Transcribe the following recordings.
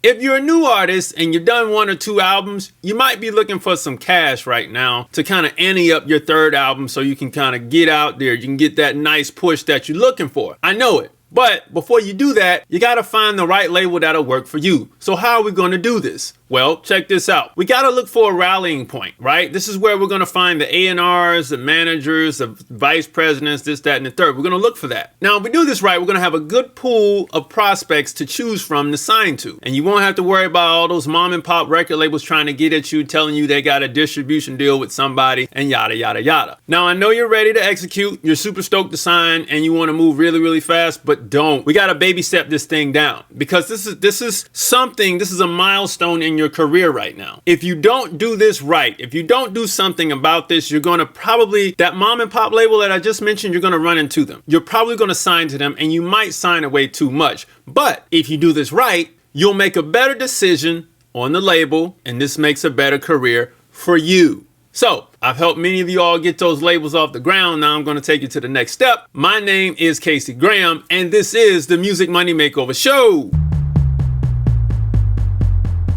If you're a new artist and you've done 1 or 2 albums, you might be looking for some cash right now to kind of ante up your 3rd album so you can kind of get out there. You can get that nice push that you're looking for. I know it. But before you do that, you got to find the right label that'll work for you. So how are we going to do this? Well, check this out. We got to look for a rallying point, right? This is where we're going to find the A&Rs, the managers, the vice presidents, this, that, and the third. We're going to look for that. Now, if we do this right, we're going to have a good pool of prospects to choose from to sign to. And you won't have to worry about all those mom and pop record labels trying to get at you, telling you they got a distribution deal with somebody and yada, yada, yada. Now, I know you're ready to execute. You're super stoked to sign and you want to move really, really fast, but don't. We got to baby step this thing down because this is a milestone in your career right now. If you don't do this right, if you don't do something about this, you're going to probably, that mom and pop label that I just mentioned, you're going to run into them. You're probably going to sign to them and you might sign away too much. But if you do this right, you'll make a better decision on the label and this makes a better career for you. So I've helped many of you all get those labels off the ground. Now I'm going to take you to the next step. My name is Casey Graham, and this is the Music Money Makeover Show.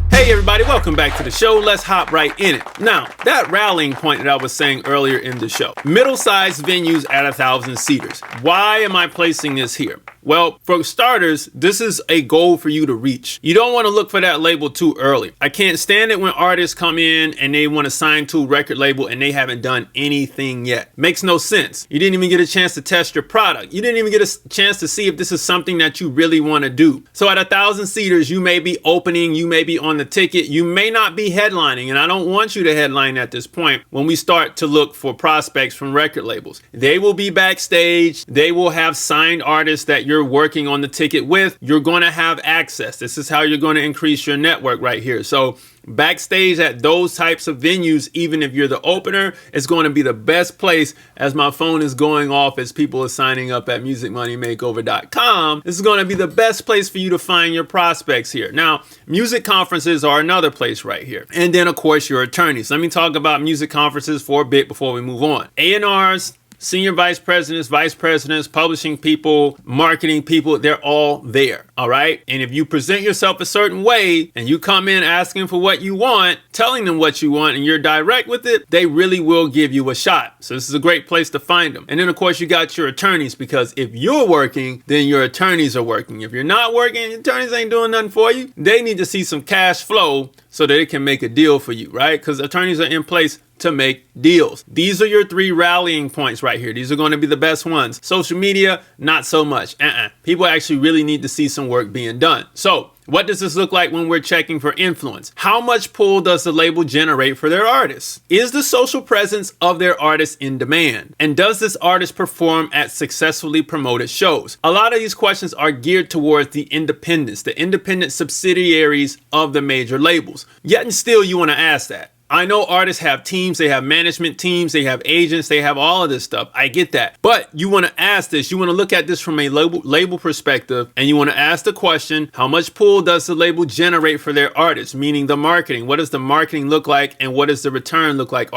Hey everybody, welcome back to the show. Let's hop right in it. Now, that rallying point that I was saying earlier in the show, middle-sized venues at 1,000 seaters. Why am I placing this here? Well, for starters, this is a goal for you to reach. You don't want to look for that label too early. I can't stand it when artists come in and they want to sign to a record label and they haven't done anything yet. Makes no sense. You didn't even get a chance to test your product. You didn't even get a chance to see if this is something that you really want to do. So at 1,000 seaters, you may be opening, you may be on the ticket, you may not be headlining, and I don't want you to headline at this point when we start to look for prospects from record labels. They will be backstage. They will have signed artists that you're working on the ticket with. You're going to have access. This is how you're going to increase your network right here. So backstage at those types of venues, even if you're the opener, it's going to be the best place. As my phone is going off as people are signing up at musicmoneymakeover.com, this is going to be the best place for you to find your prospects here. Now, music conferences are another place right here. And then, of course, your attorneys. Let me talk about music conferences for a bit before we move on. A&Rs, senior vice presidents, publishing people, marketing people, they're all there, all right? And if you present yourself a certain way and you come in asking for what you want, telling them what you want, and you're direct with it, they really will give you a shot. So this is a great place to find them. And then, of course, you got your attorneys, because if you're working, then your attorneys are working. If you're not working, your attorneys ain't doing nothing for you. They need to see some cash flow so that they can make a deal for you, right? Because attorneys are in place to make deals. These are your 3 rallying points right here. These are going to be the best ones. Social media, not so much. People actually really need to see some work being done. So what does this look like when we're checking for influence? How much pull does the label generate for their artists? Is the social presence of their artist in demand? And does this artist perform at successfully promoted shows? A lot of these questions are geared towards the independent subsidiaries of the major labels. Yet and still, you want to ask that. I know artists have teams, they have management teams, they have agents, they have all of this stuff. I get that. But you want to ask this, you want to look at this from a label perspective, and you want to ask the question, how much pull does the label generate for their artists? Meaning the marketing. What does the marketing look like and what does the return look like?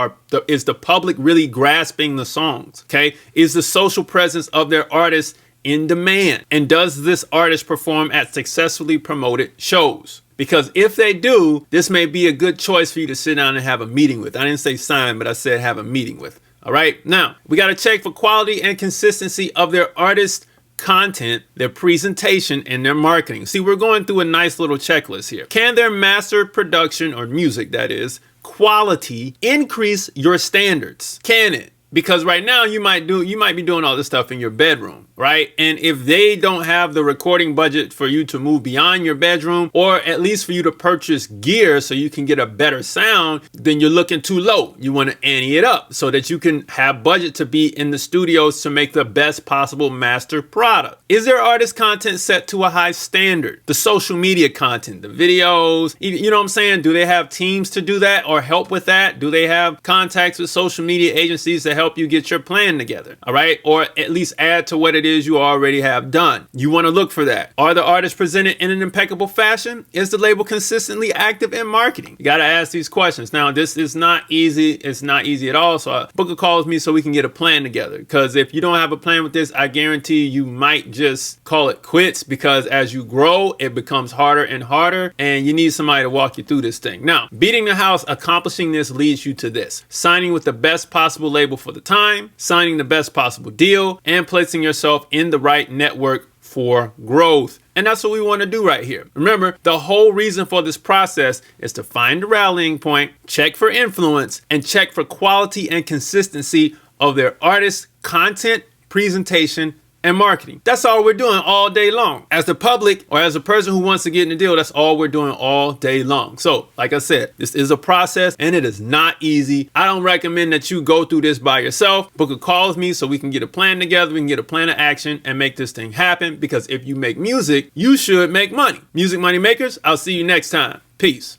Is the public really grasping the songs? Okay. Is the social presence of their artists in demand? And does this artist perform at successfully promoted shows? Because if they do, this may be a good choice for you to sit down and have a meeting with. I didn't say sign, but I said have a meeting with. All right. Now, we got to check for quality and consistency of their artist content, their presentation, and their marketing. See, we're going through a nice little checklist here. Can their master production, or music that is, quality increase your standards? Can it? Because right now you might be doing all this stuff in your bedroom, right? And if they don't have the recording budget for you to move beyond your bedroom, or at least for you to purchase gear so you can get a better sound, then you're looking too low. You want to ante it up so that you can have budget to be in the studios to make the best possible master product. Is their artist content set to a high standard? The social media content, the videos, you know what I'm saying? Do they have teams to do that or help with that? Do they have contacts with social media agencies that help you get your plan together, all right? Or at least add to what it is you already have done. You want to look for that. Are the artists presented in an impeccable fashion? Is the label consistently active in marketing? You got to ask these questions. Now, this is not easy. It's not easy at all. So book a call with me so we can get a plan together. Because if you don't have a plan with this, I guarantee you might just call it quits, because as you grow, it becomes harder and harder, and you need somebody to walk you through this thing. Now, beating the house, accomplishing this leads you to this: signing with the best possible label for the time, signing the best possible deal, and placing yourself in the right network for growth. And that's what we want to do right here. Remember, the whole reason for this process is to find a rallying point, check for influence, and check for quality and consistency of their artist's content, presentation, and marketing. That's all we're doing all day long. As the public, or as a person who wants to get in the deal, that's all we're doing all day long. So, like I said, this is a process and it is not easy. I don't recommend that you go through this by yourself. Book a call with me so we can get a plan together, we can get a plan of action and make this thing happen, because if you make music, you should make money. Music Money Makers, I'll see you next time. Peace.